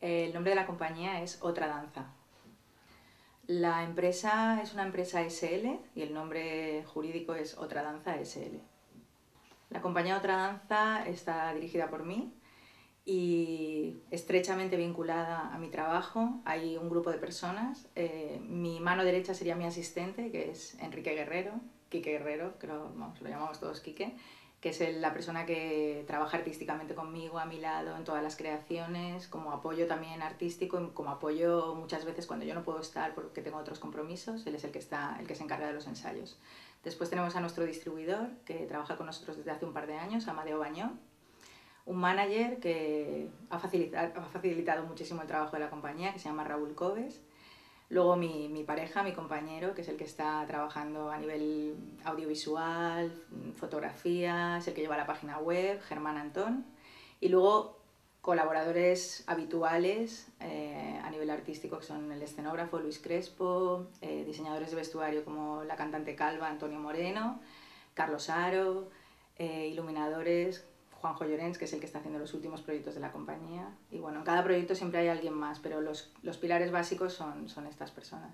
El nombre de la compañía es Otra Danza. La empresa es una empresa SL y el nombre jurídico es Otra Danza SL. La compañía Otra Danza está dirigida por mí y estrechamente vinculada a mi trabajo. Hay un grupo de personas. Mi mano derecha sería mi asistente, que es Enrique Guerrero, Quique Guerrero, que lo llamamos todos Quique, que es la persona que trabaja artísticamente conmigo, a mi lado, en todas las creaciones, como apoyo también artístico y como apoyo muchas veces cuando yo no puedo estar porque tengo otros compromisos. Él es el que se encarga de los ensayos. Después tenemos a nuestro distribuidor, que trabaja con nosotros desde hace un par de años, Amadeo Bañó. Un manager que ha facilitado muchísimo el trabajo de la compañía, que se llama Raúl Cobes. Luego mi pareja, mi compañero, que es el que está trabajando a nivel audiovisual, fotografía, es el que lleva la página web, Germán Antón. Y luego colaboradores habituales a nivel artístico, que son el escenógrafo Luis Crespo, diseñadores de vestuario como la cantante calva Antonio Moreno, Carlos Aro, iluminadores Juanjo Llorens, que es el que está haciendo los últimos proyectos de la compañía. Y bueno, en cada proyecto siempre hay alguien más, pero los pilares básicos son estas personas.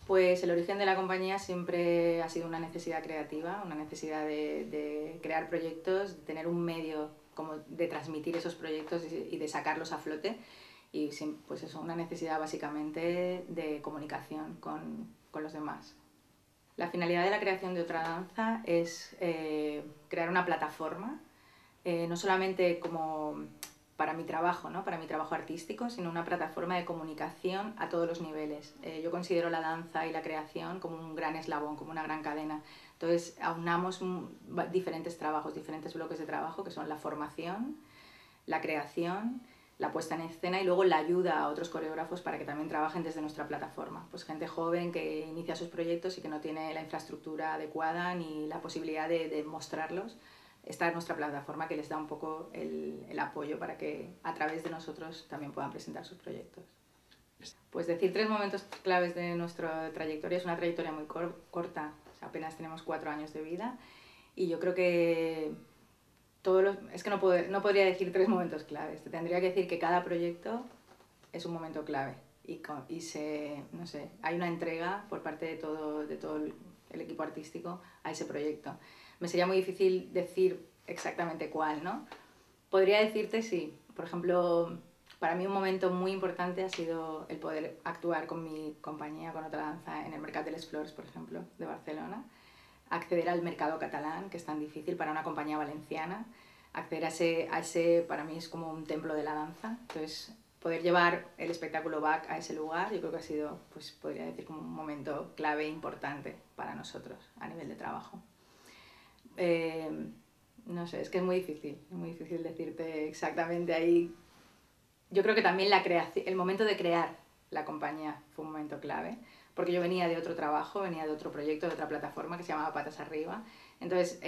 Pues el origen de la compañía siempre ha sido una necesidad creativa, una necesidad de crear proyectos, de tener un medio como de transmitir esos proyectos y de sacarlos a flote. Y pues eso, una necesidad básicamente de comunicación con los demás. La finalidad de la creación de Otra Danza es crear una plataforma, no solamente como para mi trabajo, ¿no? Para mi trabajo artístico, sino una plataforma de comunicación a todos los niveles. Yo considero la danza y la creación como un gran eslabón, como una gran cadena. Entonces aunamos diferentes trabajos, diferentes bloques de trabajo, que son la formación, la creación, la puesta en escena y luego la ayuda a otros coreógrafos para que también trabajen desde nuestra plataforma. Pues gente joven que inicia sus proyectos y que no tiene la infraestructura adecuada ni la posibilidad de mostrarlos. Esta es nuestra plataforma que les da un poco el apoyo para que a través de nosotros también puedan presentar sus proyectos. Pues decir 3 momentos claves de nuestra trayectoria. Es una trayectoria muy corta, o sea, apenas tenemos 4 años de vida y yo creo que es que no podría decir 3 momentos claves. Te tendría que decir que cada proyecto es un momento clave y no sé, hay una entrega por parte de todo el equipo artístico a ese proyecto. Me sería muy difícil decir exactamente cuál, ¿no? Podría decirte sí. Por ejemplo, para mí un momento muy importante ha sido el poder actuar con mi compañía, con Otra Danza, en el Mercat de les Flors, por ejemplo, de Barcelona. Acceder al mercado catalán, que es tan difícil para una compañía valenciana. Acceder a ese para mí es como un templo de la danza. Entonces, poder llevar el espectáculo back a ese lugar, yo creo que ha sido, pues podría decir, como un momento clave e importante para nosotros a nivel de trabajo. No sé, es que es muy difícil decirte exactamente ahí. Yo creo que también el momento de crear la compañía fue un momento clave, porque yo venía de otro trabajo, venía de otro proyecto, de otra plataforma que se llamaba Patas Arriba. Entonces,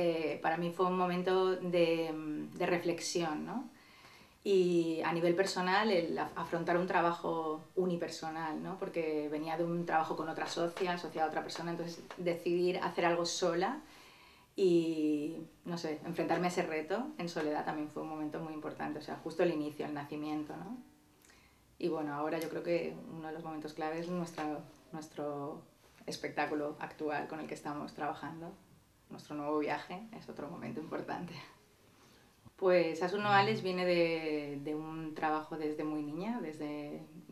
para mí fue un momento de reflexión, ¿no? Y a nivel personal, el afrontar un trabajo unipersonal, ¿no? Porque venía de un trabajo con otra socia, asociada a otra persona, entonces decidir hacer algo sola y, no sé, enfrentarme a ese reto en soledad también fue un momento muy importante, o sea, justo el inicio, el nacimiento, ¿no? Y bueno, ahora yo creo que uno de los momentos claves es nuestro espectáculo actual con el que estamos trabajando. Nuestro nuevo viaje es otro momento importante. Pues Asun Noales viene de un trabajo desde muy niña,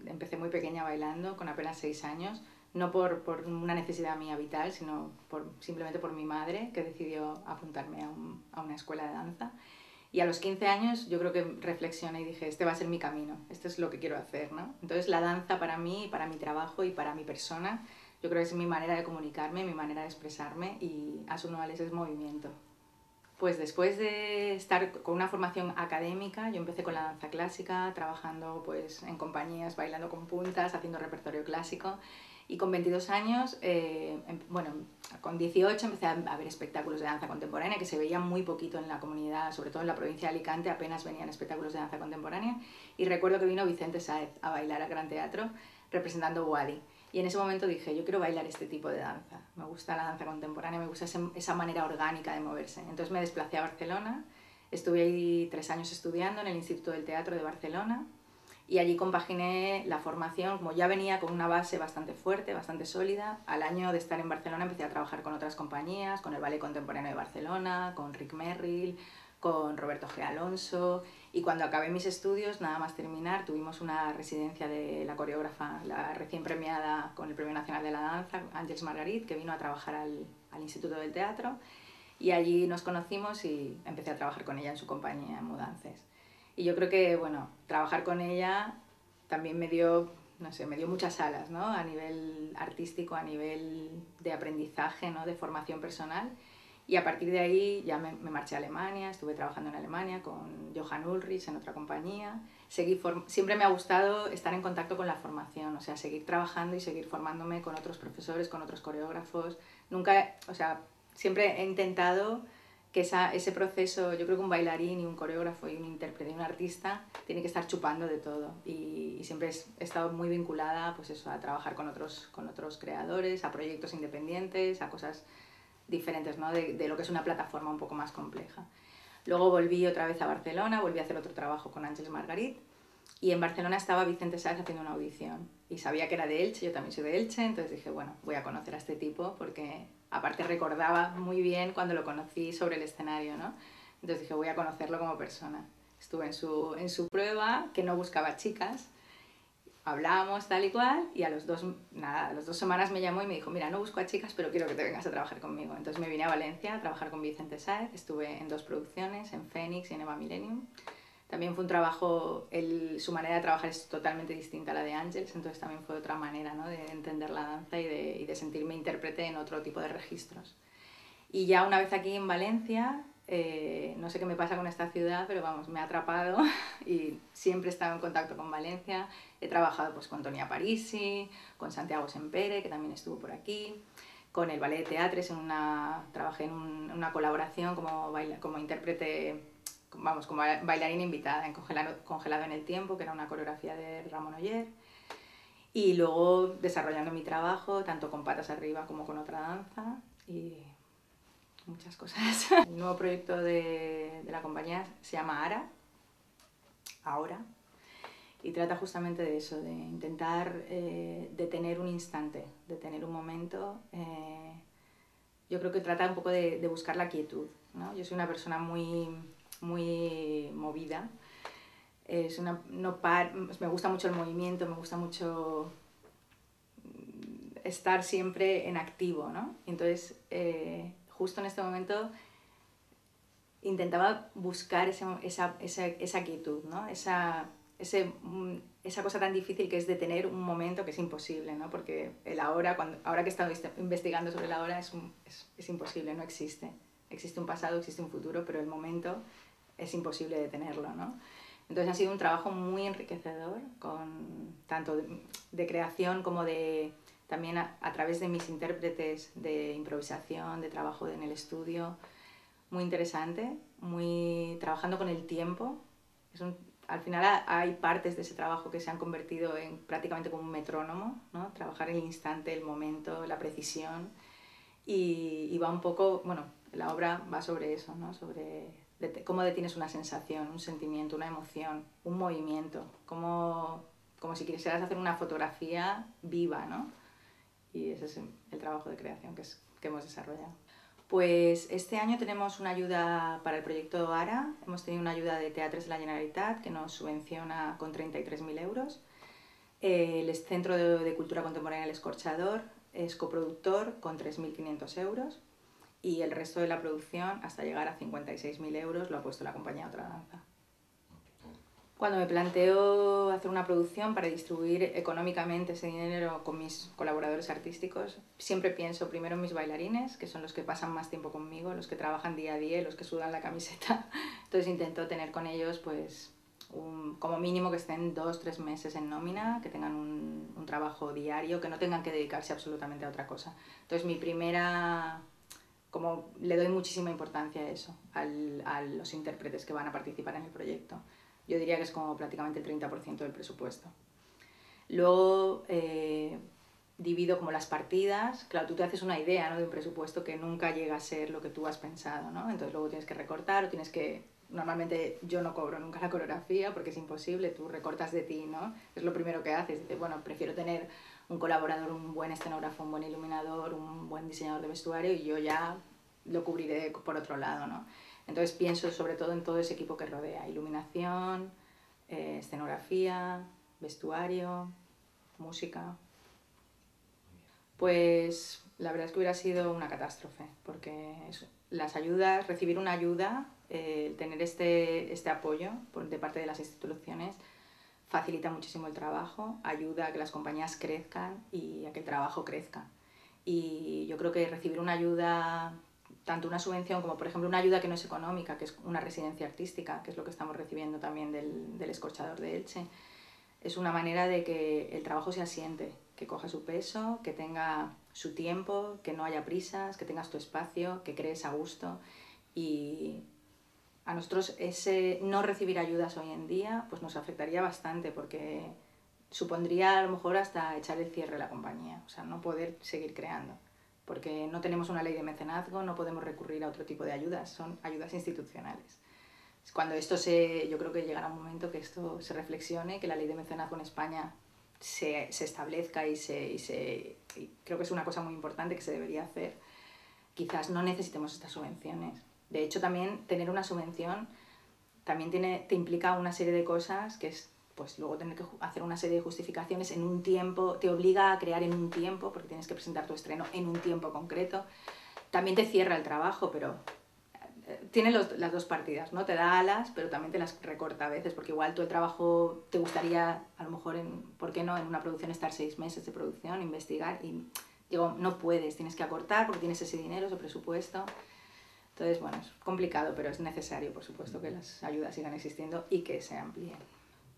empecé muy pequeña bailando, con apenas 6 años, no por una necesidad mía vital, sino simplemente por mi madre, que decidió apuntarme a una escuela de danza. Y a los 15 años yo creo que reflexioné y dije, este va a ser mi camino, esto es lo que quiero hacer, ¿no? Entonces la danza para mí, para mi trabajo y para mi persona, yo creo que es mi manera de comunicarme, mi manera de expresarme y Asun Noales es movimiento. Pues después de estar con una formación académica, yo empecé con la danza clásica, trabajando pues en compañías, bailando con puntas, haciendo repertorio clásico. Y con 22 años, bueno, con 18 empecé a ver espectáculos de danza contemporánea, que se veían muy poquito en la comunidad, sobre todo en la provincia de Alicante, apenas venían espectáculos de danza contemporánea. Y recuerdo que vino Vicente Sáez a bailar al Gran Teatro representando Wadi. Y en ese momento dije, yo quiero bailar este tipo de danza. Me gusta la danza contemporánea, me gusta esa manera orgánica de moverse. Entonces me desplacé a Barcelona, estuve ahí 3 años estudiando en el Instituto del Teatro de Barcelona y allí compaginé la formación, como ya venía con una base bastante fuerte, bastante sólida. Al año de estar en Barcelona empecé a trabajar con otras compañías, con el Ballet Contemporáneo de Barcelona, con Rick Merrill, con Roberto G. Alonso, y cuando acabé mis estudios, nada más terminar, tuvimos una residencia de la coreógrafa, la recién premiada con el Premio Nacional de la Danza, Àngels Margarit, que vino a trabajar al Instituto del Teatro, y allí nos conocimos y empecé a trabajar con ella en su compañía, en Mudances. Y yo creo que, bueno, trabajar con ella también me dio, no sé, me dio muchas alas, ¿no? A nivel artístico, a nivel de aprendizaje, ¿no? De formación personal. Y a partir de ahí ya me marché a Alemania, estuve trabajando en Alemania con Johann Ulrich en otra compañía. Siempre me ha gustado estar en contacto con la formación, o sea, seguir trabajando y seguir formándome con otros profesores, con otros coreógrafos. Nunca, o sea, siempre he intentado que ese proceso, yo creo que un bailarín y un coreógrafo y un intérprete y un artista tiene que estar chupando de todo, y siempre he estado muy vinculada, pues eso, a trabajar con otros creadores, a proyectos independientes, a cosas diferentes, ¿no? de lo que es una plataforma un poco más compleja. Luego volví otra vez a Barcelona, volví a hacer otro trabajo con Àngels Margarit, y en Barcelona estaba Vicente Sáez haciendo una audición y sabía que era de Elche, yo también soy de Elche, entonces dije, bueno, voy a conocer a este tipo porque aparte recordaba muy bien cuando lo conocí sobre el escenario, ¿no? Entonces dije, voy a conocerlo como persona. Estuve en su prueba, que no buscaba chicas, hablábamos tal y cual, y a las 2 semanas me llamó y me dijo, mira, no busco a chicas, pero quiero que te vengas a trabajar conmigo. Entonces me vine a Valencia a trabajar con Vicente Sáez, estuve en 2 producciones, en Fénix y en Eva Millennium. También fue un trabajo, su manera de trabajar es totalmente distinta a la de Àngels, entonces también fue otra manera, ¿no? De entender la danza y de sentirme intérprete en otro tipo de registros. Y ya una vez aquí en Valencia, no sé qué me pasa con esta ciudad, pero vamos, me ha atrapado y siempre he estado en contacto con Valencia. He trabajado pues con Tonia Parisi, con Santiago Sempere, que también estuvo por aquí, con el Ballet de Teatres, trabajé en una colaboración como intérprete, vamos, como bailarina invitada en Congelado en el Tiempo, que era una coreografía de Ramón Oller. Y luego desarrollando mi trabajo, tanto con Patas Arriba como con otra danza, y muchas cosas. El nuevo proyecto de la compañía se llama Ahora, y trata justamente de eso, de intentar detener un instante, detener un momento. Yo creo que trata un poco de buscar la quietud, ¿no? Yo soy una persona muy movida. Me gusta mucho el movimiento, me gusta mucho estar siempre en activo, ¿no? Entonces, justo en este momento intentaba buscar esa quietud, ¿no? Esa cosa tan difícil que es detener un momento, que es imposible, ¿no? Porque ahora que he estado investigando sobre el ahora es imposible, no existe. Existe un pasado, existe un futuro, pero el momento es imposible detenerlo, ¿no? Entonces ha sido un trabajo muy enriquecedor, tanto de creación como también a través de mis intérpretes, de improvisación, de trabajo en el estudio. Muy interesante, trabajando con el tiempo. Al final hay partes de ese trabajo que se han convertido en prácticamente como un metrónomo, ¿no? Trabajar el instante, el momento, la precisión, y va un poco, bueno, la obra va sobre eso, ¿no? Sobre cómo detienes una sensación, un sentimiento, una emoción, un movimiento, como si quisieras hacer una fotografía viva, ¿no? Y ese es el trabajo de creación que hemos desarrollado. Pues este año tenemos una ayuda para el proyecto ARA, hemos tenido una ayuda de Teatres de la Generalitat que nos subvenciona con 33.000 euros. El Centro de Cultura Contemporánea El Escorchador es coproductor con 3.500 euros, y el resto de la producción, hasta llegar a 56.000 euros, lo ha puesto la compañía Otra Danza. Cuando me planteo hacer una producción para distribuir económicamente ese dinero con mis colaboradores artísticos, siempre pienso primero en mis bailarines, que son los que pasan más tiempo conmigo, los que trabajan día a día, los que sudan la camiseta. Entonces intento tener con ellos, pues, como mínimo que estén 2-3 meses en nómina, que tengan un trabajo diario, que no tengan que dedicarse absolutamente a otra cosa. Entonces como le doy muchísima importancia a eso, a los intérpretes que van a participar en el proyecto. Yo diría que es como prácticamente el 30% del presupuesto. Luego divido como las partidas. Claro, tú te haces una idea, ¿no? De un presupuesto que nunca llega a ser lo que tú has pensado, ¿no? Entonces luego tienes que recortar o tienes que Normalmente yo no cobro nunca la coreografía porque es imposible, tú recortas de ti, ¿no? Es lo primero que haces. Dices, bueno, prefiero tener un colaborador, un buen escenógrafo, un buen iluminador, un buen diseñador de vestuario y yo ya lo cubriré por otro lado, ¿no? Entonces pienso sobre todo en todo ese equipo que rodea, iluminación, escenografía, vestuario, música. Pues la verdad es que hubiera sido una catástrofe, porque las ayudas, recibir una ayuda, tener este apoyo de parte de las instituciones, facilita muchísimo el trabajo, ayuda a que las compañías crezcan y a que el trabajo crezca. Y yo creo que recibir una ayuda, tanto una subvención como por ejemplo una ayuda que no es económica, que es una residencia artística, que es lo que estamos recibiendo también del Escorchador de Elche, es una manera de que el trabajo se asiente, que coja su peso, que tenga su tiempo, que no haya prisas, que tengas tu espacio, que crees a gusto. Y a nosotros ese no recibir ayudas hoy en día pues nos afectaría bastante porque supondría a lo mejor hasta echar el cierre de la compañía, o sea, no poder seguir creando, porque no tenemos una ley de mecenazgo, no podemos recurrir a otro tipo de ayudas, son ayudas institucionales. Cuando yo creo que llegará un momento que esto se reflexione, que la ley de mecenazgo en España se establezca y creo que es una cosa muy importante que se debería hacer. Quizás no necesitemos estas subvenciones. De hecho, también tener una subvención también te implica una serie de cosas que es pues luego tener que hacer una serie de justificaciones en un tiempo, te obliga a crear en un tiempo, porque tienes que presentar tu estreno en un tiempo concreto. También te cierra el trabajo, pero tiene las dos partidas, ¿no? Te da alas, pero también te las recorta a veces, porque igual tú el trabajo te gustaría, a lo mejor, ¿por qué no? En una producción estar 6 meses de producción, investigar, y digo, no puedes, tienes que acortar porque tienes ese dinero, ese presupuesto. Entonces, bueno, es complicado, pero es necesario, por supuesto, que las ayudas sigan existiendo y que se amplíen.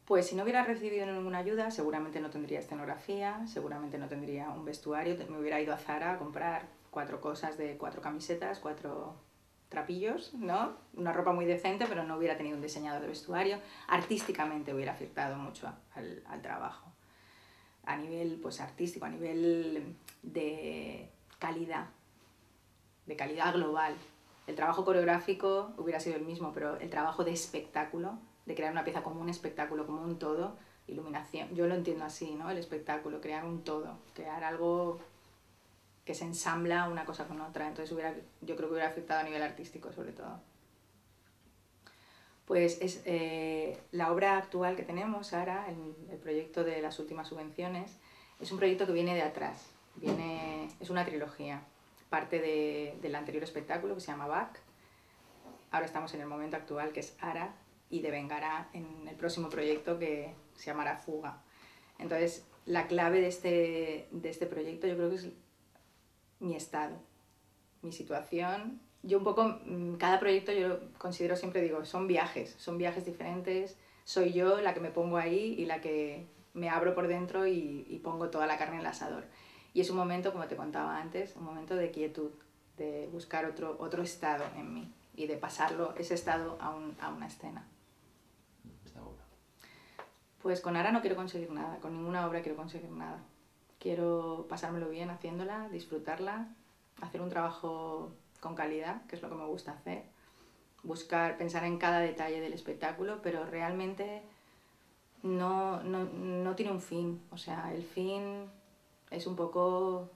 Pues si no hubiera recibido ninguna ayuda, seguramente no tendría escenografía, seguramente no tendría un vestuario, me hubiera ido a Zara a comprar 4 cosas de 4 camisetas, 4 trapillos, ¿no? Una ropa muy decente, pero no hubiera tenido un diseñador de vestuario. Artísticamente hubiera afectado mucho al trabajo. A nivel pues, artístico, a nivel de calidad global. El trabajo coreográfico hubiera sido el mismo, pero el trabajo de espectáculo, de crear una pieza como un espectáculo, como un todo, iluminación, yo lo entiendo así, ¿no? El espectáculo, crear un todo, crear algo que se ensambla una cosa con otra. Entonces yo creo que hubiera afectado a nivel artístico sobre todo. Pues es la obra actual que tenemos ahora, el proyecto de las últimas subvenciones, es un proyecto que viene de atrás, es una trilogía. Parte del anterior espectáculo que se llama Back, ahora estamos en el momento actual que es Ara y devengará en el próximo proyecto que se llamará Fuga. Entonces la clave de este proyecto yo creo que es mi estado, mi situación. Yo un poco, cada proyecto yo lo considero, siempre digo, son viajes diferentes, soy yo la que me pongo ahí y la que me abro por dentro y pongo toda la carne en el asador. Y es un momento, como te contaba antes, un momento de quietud, de buscar otro estado en mí y de pasarlo, ese estado a una escena. ¿Esta obra? Pues con Ara no quiero conseguir nada, con ninguna obra quiero conseguir nada. Quiero pasármelo bien haciéndola, disfrutarla, hacer un trabajo con calidad, que es lo que me gusta hacer, pensar en cada detalle del espectáculo, pero realmente no tiene un fin. O sea, el fin es un poco...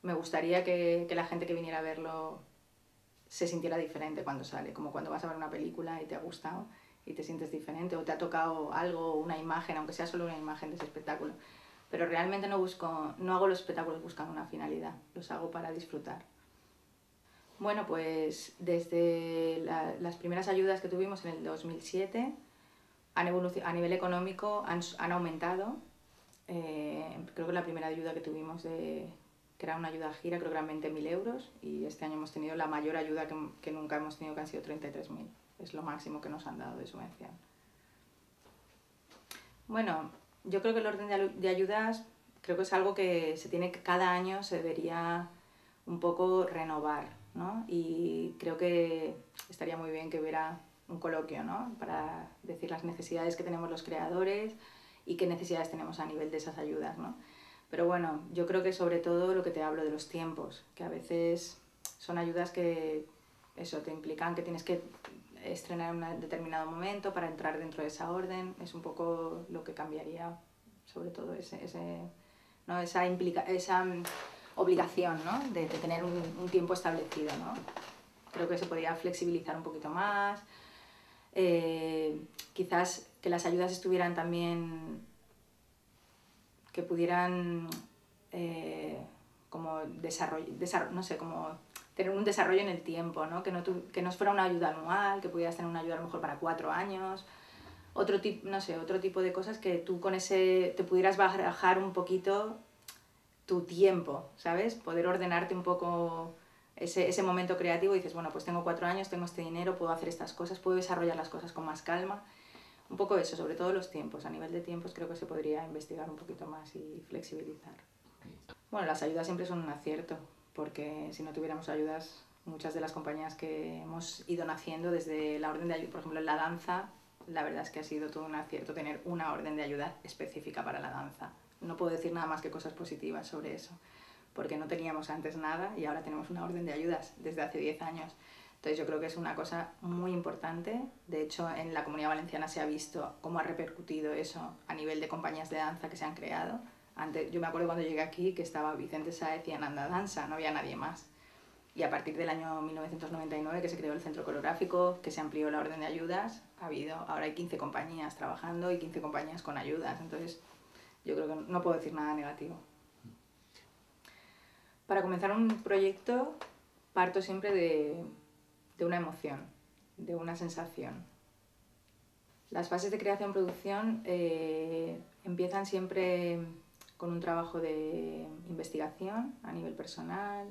Me gustaría que la gente que viniera a verlo se sintiera diferente cuando sale, como cuando vas a ver una película y te ha gustado y te sientes diferente, o te ha tocado algo, una imagen, aunque sea solo una imagen de ese espectáculo. Pero realmente no hago los espectáculos buscando una finalidad, los hago para disfrutar. Bueno, pues desde las primeras ayudas que tuvimos en el 2007, a nivel económico han aumentado. Creo que la primera ayuda que tuvimos, que era una ayuda a gira, creo que eran 20.000 euros, y este año hemos tenido la mayor ayuda que nunca hemos tenido, que han sido 33.000. Es lo máximo que nos han dado de subvención. Bueno, yo creo que el orden de ayudas creo que es algo que cada año se debería un poco renovar, ¿no? Y creo que estaría muy bien que hubiera un coloquio, ¿no? Para decir las necesidades que tenemos los creadores y qué necesidades tenemos a nivel de esas ayudas, ¿no? Pero bueno, yo creo que sobre todo lo que te hablo de los tiempos, que a veces son ayudas que eso te implican que tienes que estrenar en un determinado momento para entrar dentro de esa orden. Es un poco lo que cambiaría, sobre todo ¿no? esa obligación, ¿no? de tener un tiempo establecido, ¿no? Creo que se podría flexibilizar un poquito más. Quizás que las ayudas estuvieran también, que pudieran como no sé, como tener un desarrollo en el tiempo, ¿no? Que no fuera una ayuda anual, que pudieras tener una ayuda a lo mejor para 4 años, otro tipo de cosas que tú con ese te pudieras bajar un poquito tu tiempo, ¿sabes? Poder ordenarte un poco ese momento creativo y dices, bueno, pues tengo 4 años, tengo este dinero, puedo hacer estas cosas, puedo desarrollar las cosas con más calma. Un poco eso, sobre todo los tiempos. A nivel de tiempos creo que se podría investigar un poquito más y flexibilizar. Bueno, las ayudas siempre son un acierto, porque si no tuviéramos ayudas, muchas de las compañías que hemos ido naciendo desde la orden de ayuda, por ejemplo en la danza, la verdad es que ha sido todo un acierto tener una orden de ayuda específica para la danza. No puedo decir nada más que cosas positivas sobre eso, porque no teníamos antes nada y ahora tenemos una orden de ayudas desde hace 10 años. Entonces yo creo que es una cosa muy importante. De hecho, en la Comunidad Valenciana se ha visto cómo ha repercutido eso a nivel de compañías de danza que se han creado. Antes, yo me acuerdo cuando llegué aquí que estaba Vicente Sáez y Ananda Danza, no había nadie más. Y a partir del año 1999 que se creó el Centro Coreográfico, que se amplió la orden de ayudas, ahora hay 15 compañías trabajando y 15 compañías con ayudas. Entonces yo creo que no puedo decir nada negativo. Para comenzar un proyecto parto siempre de una emoción, de una sensación. Las fases de creación-producción empiezan siempre con un trabajo de investigación a nivel personal,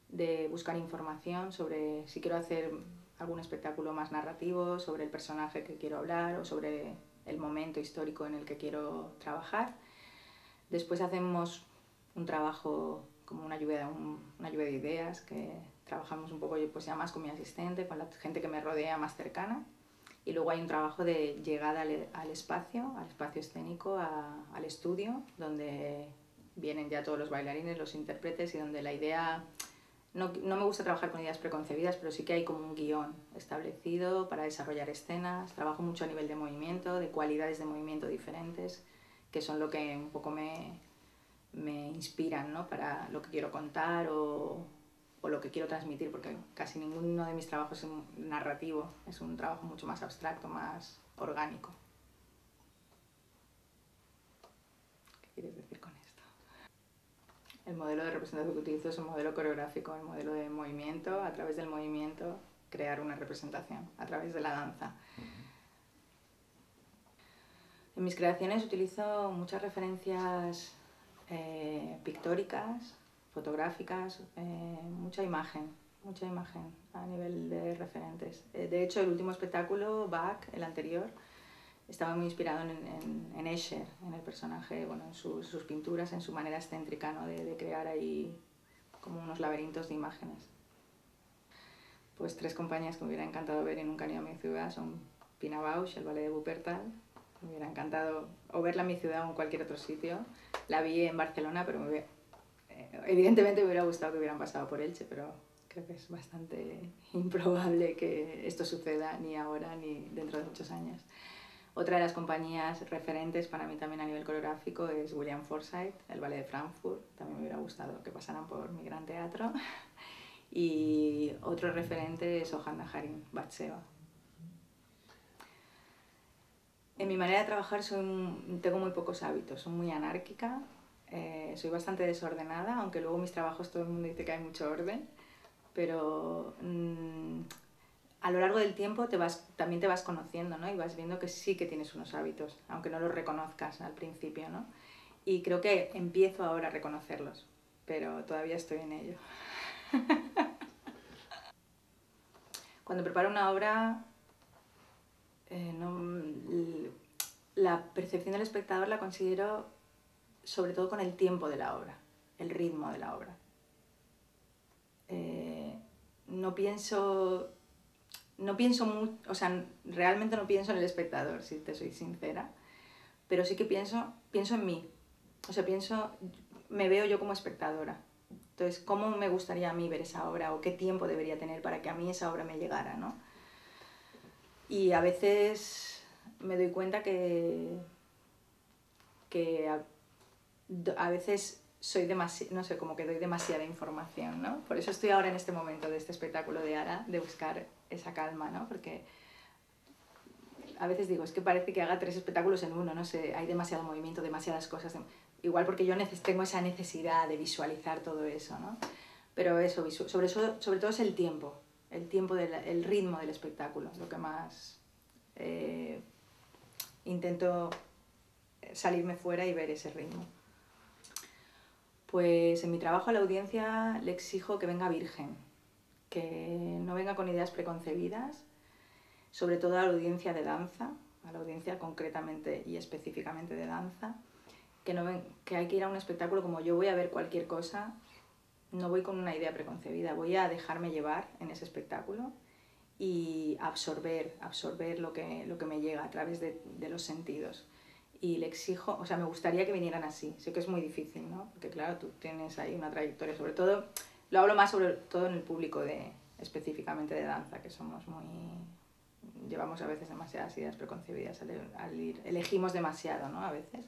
de buscar información sobre si quiero hacer algún espectáculo más narrativo, sobre el personaje que quiero hablar o sobre el momento histórico en el que quiero trabajar. Después hacemos un trabajo como una lluvia de ideas, que trabajamos un poco pues ya más con mi asistente, con la gente que me rodea más cercana. Y luego hay un trabajo de llegada al espacio escénico, al estudio, donde vienen ya todos los bailarines, los intérpretes, y donde la idea... No me gusta trabajar con ideas preconcebidas, pero sí que hay como un guión establecido para desarrollar escenas. Trabajo mucho a nivel de movimiento, de cualidades de movimiento diferentes, que son lo que un poco me inspiran, ¿no? Para lo que quiero contar o lo que quiero transmitir, porque casi ninguno de mis trabajos es narrativo, es un trabajo mucho más abstracto, más orgánico. ¿Qué quieres decir con esto? El modelo de representación que utilizo es un modelo coreográfico, el modelo de movimiento, a través del movimiento crear una representación, a través de la danza. En mis creaciones utilizo muchas referencias pictóricas, fotográficas, mucha imagen a nivel de referentes. De hecho, el último espectáculo, Bach, el anterior, estaba muy inspirado en Escher, en el personaje, bueno, en sus pinturas, en su manera excéntrica, ¿no? de crear ahí como unos laberintos de imágenes. Pues 3 compañías que me hubiera encantado ver y nunca han ido a mi ciudad son Pina Bausch, el ballet de Wuppertal. Me hubiera encantado o verla en mi ciudad o en cualquier otro sitio. La vi en Barcelona, pero evidentemente me hubiera gustado que hubieran pasado por Elche, pero creo que es bastante improbable que esto suceda ni ahora ni dentro de muchos años. Otra de las compañías referentes para mí también a nivel coreográfico es William Forsythe, el ballet de Frankfurt. También me hubiera gustado que pasaran por mi gran teatro. Y otro referente es Ohad Naharin, Batsheva. En mi manera de trabajar tengo muy pocos hábitos, soy muy anárquica, soy bastante desordenada, aunque luego mis trabajos todo el mundo dice que hay mucho orden, pero a lo largo del tiempo también te vas conociendo, ¿no? Y vas viendo que sí que tienes unos hábitos, aunque no los reconozcas al principio, ¿no? Y creo que empiezo ahora a reconocerlos, pero todavía estoy en ello. Cuando preparo una obra, la percepción del espectador la considero sobre todo con el tiempo de la obra, el ritmo de la obra. O sea, realmente no pienso en el espectador, si te soy sincera, pero sí que pienso en mí. O sea, me veo yo como espectadora. Entonces, ¿cómo me gustaría a mí ver esa obra o qué tiempo debería tener para que a mí esa obra me llegara, ¿no? Y a veces me doy cuenta que a veces soy no sé, como que doy demasiada información, ¿no? Por eso estoy ahora en este momento de este espectáculo de Ara, de buscar esa calma, ¿no? Porque a veces digo, es que parece que haga 3 espectáculos en uno, no sé, hay demasiado movimiento, demasiadas cosas. Igual porque yo tengo esa necesidad de visualizar todo eso, ¿no? Pero eso, sobre todo es el tiempo, el ritmo del espectáculo, lo que más intento salirme fuera y ver ese ritmo. Pues en mi trabajo a la audiencia le exijo que venga virgen, que no venga con ideas preconcebidas, sobre todo a la audiencia de danza, a la audiencia concretamente y específicamente de danza, que hay que ir a un espectáculo como yo voy a ver cualquier cosa, no voy con una idea preconcebida, voy a dejarme llevar en ese espectáculo y absorber lo que me llega a través de los sentidos. Y le exijo, o sea, me gustaría que vinieran así. Sé que es muy difícil, ¿no? Porque claro, tú tienes ahí una trayectoria, sobre todo, lo hablo más sobre todo en el público específicamente de danza, que llevamos a veces demasiadas ideas preconcebidas al ir, elegimos demasiado, ¿no? A veces.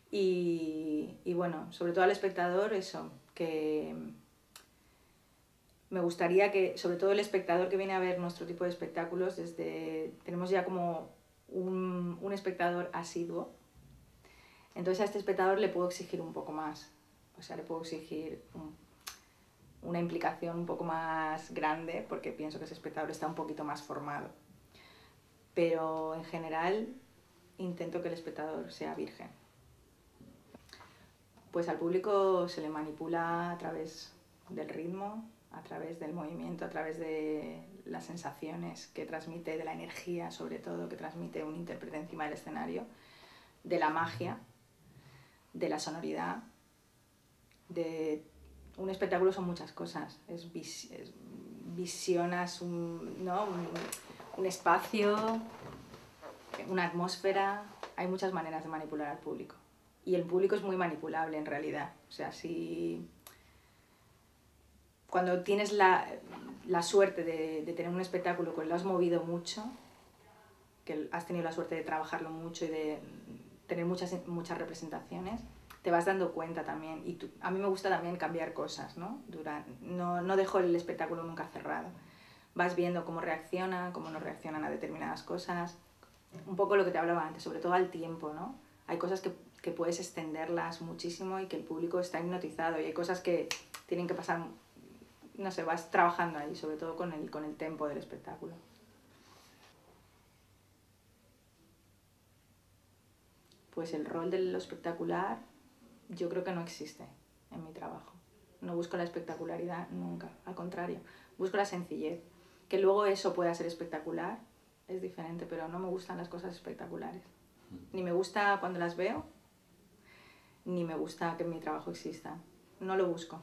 Y bueno, sobre todo al espectador, eso, que me gustaría que, sobre todo el espectador que viene a ver nuestro tipo de espectáculos, tenemos ya como un espectador asiduo, entonces a este espectador le puedo exigir un poco más, o sea, le puedo exigir una implicación un poco más grande, porque pienso que ese espectador está un poquito más formado. Pero en general intento que el espectador sea virgen. Pues al público se le manipula a través del ritmo, a través del movimiento, a través de las sensaciones que transmite, de la energía sobre todo que transmite un intérprete encima del escenario, de la magia, de la sonoridad, un espectáculo son muchas cosas, visionas un espacio, una atmósfera, hay muchas maneras de manipular al público. Y el público es muy manipulable en realidad, o sea, cuando tienes la suerte de tener un espectáculo que lo has movido mucho, que has tenido la suerte de trabajarlo mucho y de tener muchas representaciones, te vas dando cuenta también. Y a mí me gusta también cambiar cosas, ¿no? No dejo el espectáculo nunca cerrado. Vas viendo cómo no reaccionan a determinadas cosas. Un poco lo que te hablaba antes, sobre todo al tiempo, ¿no? Hay cosas que puedes extenderlas muchísimo y que el público está hipnotizado, y hay cosas que tienen que pasar, no sé, vas trabajando ahí, sobre todo con el tempo del espectáculo. Pues el rol de lo espectacular yo creo que no existe en mi trabajo. No busco la espectacularidad nunca, al contrario, busco la sencillez. Que luego eso pueda ser espectacular es diferente, pero no me gustan las cosas espectaculares. Ni me gusta cuando las veo, ni me gusta que en mi trabajo exista. No lo busco.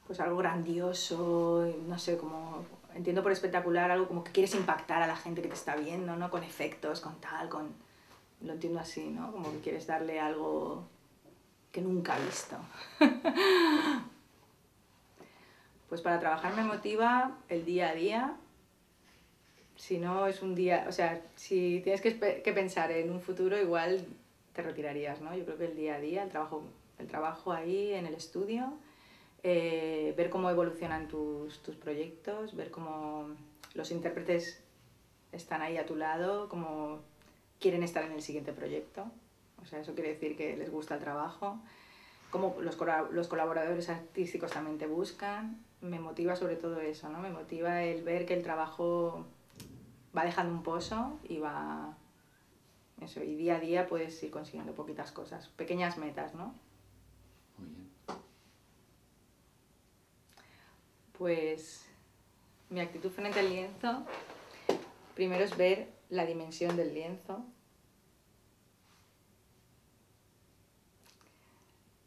Pues algo grandioso, no sé, como entiendo por espectacular algo como que quieres impactar a la gente que te está viendo, ¿no? Con efectos, lo entiendo así, ¿no? Como que quieres darle algo que nunca he visto. Pues para trabajar me motiva el día a día. Si no es un día, o sea, si tienes que pensar en un futuro, igual te retirarías, ¿no? Yo creo que el día a día, el trabajo ahí en el estudio, ver cómo evolucionan tus proyectos, ver cómo los intérpretes están ahí a tu lado, cómo quieren estar en el siguiente proyecto. O sea, eso quiere decir que les gusta el trabajo. Como los colaboradores artísticos también te buscan. Me motiva sobre todo eso, ¿no? Me motiva el ver que el trabajo va dejando un pozo y y día a día puedes ir consiguiendo poquitas cosas, pequeñas metas, ¿no? Muy bien. Pues mi actitud frente al lienzo, primero es ver la dimensión del lienzo,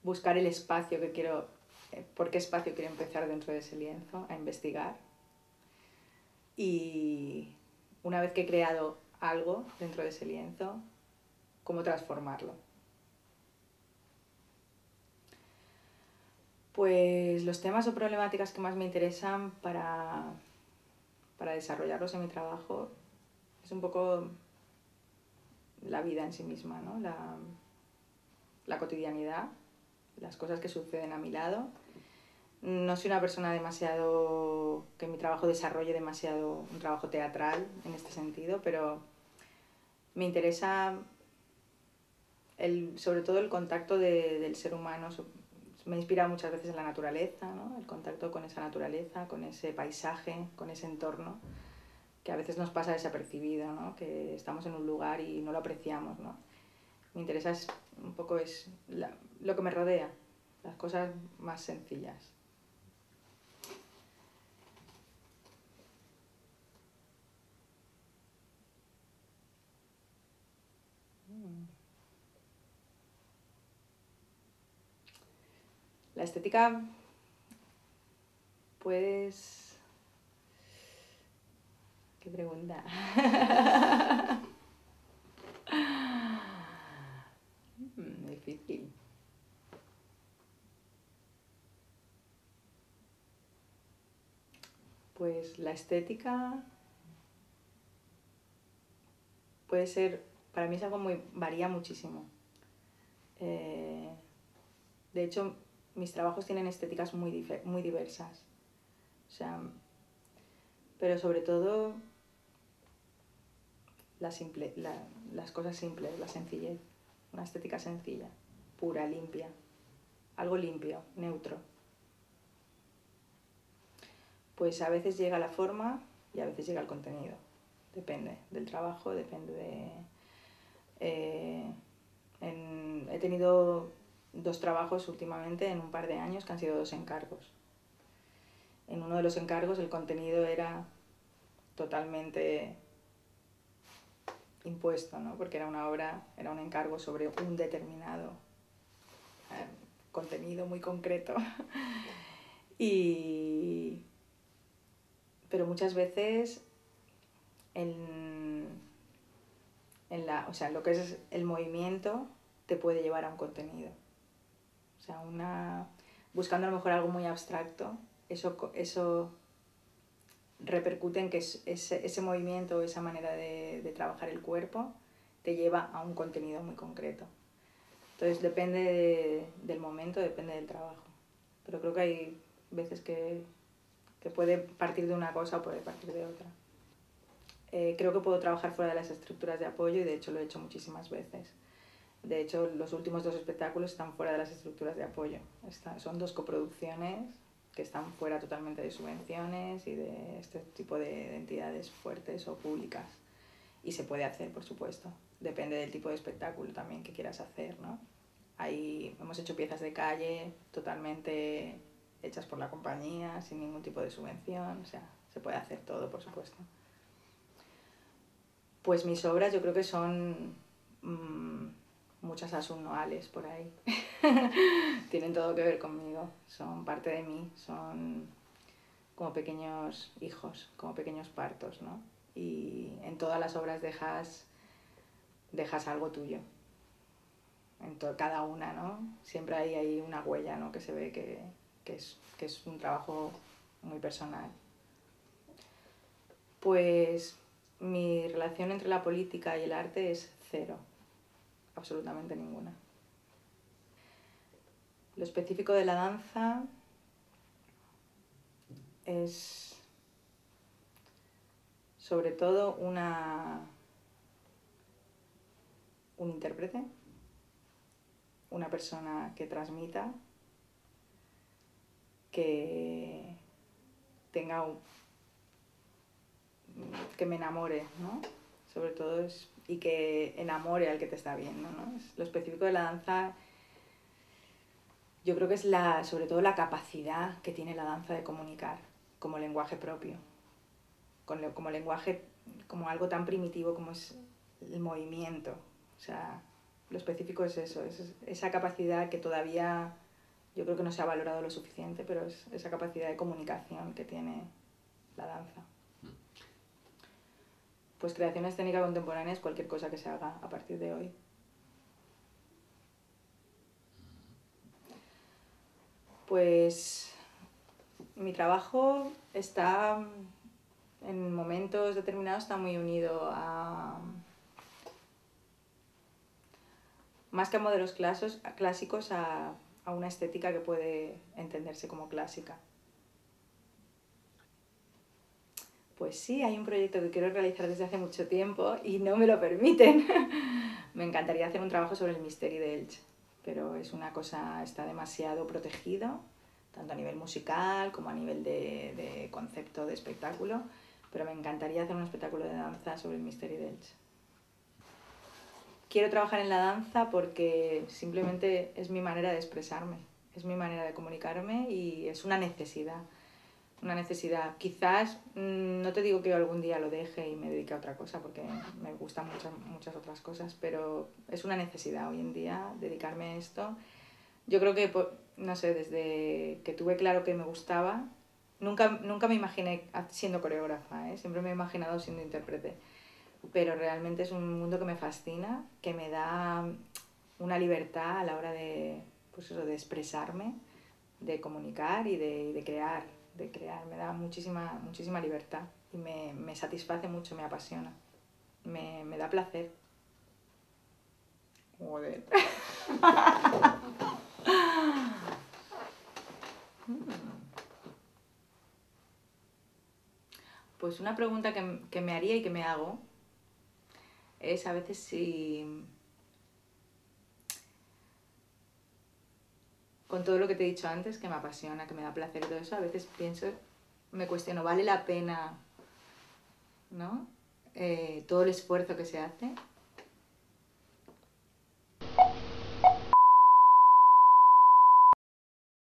buscar el espacio que quiero, por qué espacio quiero empezar dentro de ese lienzo, a investigar. Y una vez que he creado algo dentro de ese lienzo, cómo transformarlo. Pues los temas o problemáticas que más me interesan para desarrollarlos en mi trabajo Es un poco la vida en sí misma, ¿no? La cotidianidad, las cosas que suceden a mi lado. No soy una persona demasiado, que mi trabajo desarrolle demasiado un trabajo teatral en este sentido, pero me interesa sobre todo el contacto del ser humano. Me inspira muchas veces en la naturaleza, ¿no? El contacto con esa naturaleza, con ese paisaje, con ese entorno, que a veces nos pasa desapercibido, ¿no? Que estamos en un lugar y no lo apreciamos, ¿no? Me interesa un poco lo que me rodea, las cosas más sencillas. La estética, pues... ¿Qué pregunta? Difícil. Pues la estética puede ser, para mí es algo varía muchísimo. De hecho, mis trabajos tienen estéticas muy diversas. O sea, pero sobre todo las cosas simples, la sencillez. Una estética sencilla, pura, limpia. Algo limpio, neutro. Pues a veces llega la forma y a veces llega el contenido. Depende del trabajo, depende de... he tenido 2 trabajos últimamente en un par de años que han sido 2 encargos. En uno de los encargos el contenido era totalmente impuesto, ¿no? Porque era una obra, era un encargo sobre un determinado contenido muy concreto. Pero muchas veces o sea, lo que es el movimiento te puede llevar a un contenido. O sea, buscando a lo mejor algo muy abstracto, eso repercute en que ese movimiento, esa manera de trabajar el cuerpo, te lleva a un contenido muy concreto. Entonces depende del momento, depende del trabajo. Pero creo que hay veces que puede partir de una cosa o puede partir de otra. Creo que puedo trabajar fuera de las estructuras de apoyo y de hecho lo he hecho muchísimas veces. De hecho, los últimos 2 espectáculos están fuera de las estructuras de apoyo. Son 2 coproducciones que están fuera totalmente de subvenciones y de este tipo de entidades fuertes o públicas. Y se puede hacer, por supuesto. Depende del tipo de espectáculo también que quieras hacer, ¿no? Ahí hemos hecho piezas de calle totalmente hechas por la compañía, sin ningún tipo de subvención. O sea, se puede hacer todo, por supuesto. Pues mis obras yo creo que son muchas asunnoales por ahí. Tienen todo que ver conmigo, son parte de mí, son como pequeños hijos, como pequeños partos, ¿no? Y en todas las obras dejas algo tuyo, cada una, ¿no? Siempre hay una huella, ¿no? Que se ve que es un trabajo muy personal. Pues mi relación entre la política y el arte es cero, absolutamente ninguna. Lo específico de la danza es sobre todo un intérprete, una persona que transmita, que que me enamore, ¿no? Sobre todo y que enamore al que te está viendo, ¿no? Lo específico de la danza, yo creo que es sobre todo la capacidad que tiene la danza de comunicar como lenguaje propio, como lenguaje, como algo tan primitivo como es el movimiento. O sea, lo específico es eso, es esa capacidad que todavía yo creo que no se ha valorado lo suficiente, pero es esa capacidad de comunicación que tiene la danza. Pues creación escénica contemporánea es cualquier cosa que se haga a partir de hoy. Pues mi trabajo está en momentos determinados está muy unido a... Más que a modelos clásicos, a una estética que puede entenderse como clásica. Pues sí, hay un proyecto que quiero realizar desde hace mucho tiempo y no me lo permiten. Me encantaría hacer un trabajo sobre el Misteri d'Elx, pero es una cosa, está demasiado protegido, tanto a nivel musical como a nivel de concepto de espectáculo, pero me encantaría hacer un espectáculo de danza sobre el Misteri d'Elx. Quiero trabajar en la danza porque simplemente es mi manera de expresarme, es mi manera de comunicarme y es una necesidad. Una necesidad. Quizás, no te digo que algún día lo deje y me dedique a otra cosa, porque me gustan muchas otras cosas, pero es una necesidad hoy en día dedicarme a esto. Yo creo que, no sé, desde que tuve claro que me gustaba, nunca me imaginé siendo coreógrafa, ¿eh? Siempre me he imaginado siendo intérprete. Pero realmente es un mundo que me fascina, que me da una libertad a la hora de, pues eso, de expresarme, de comunicar y de crear. Me da muchísima libertad y me satisface mucho, me apasiona, me da placer. Joder. Pues una pregunta que me haría y que me hago es a veces si, con todo lo que te he dicho antes, que me apasiona, que me da placer y todo eso, a veces pienso, me cuestiono, ¿vale la pena, ¿no? Todo el esfuerzo que se hace?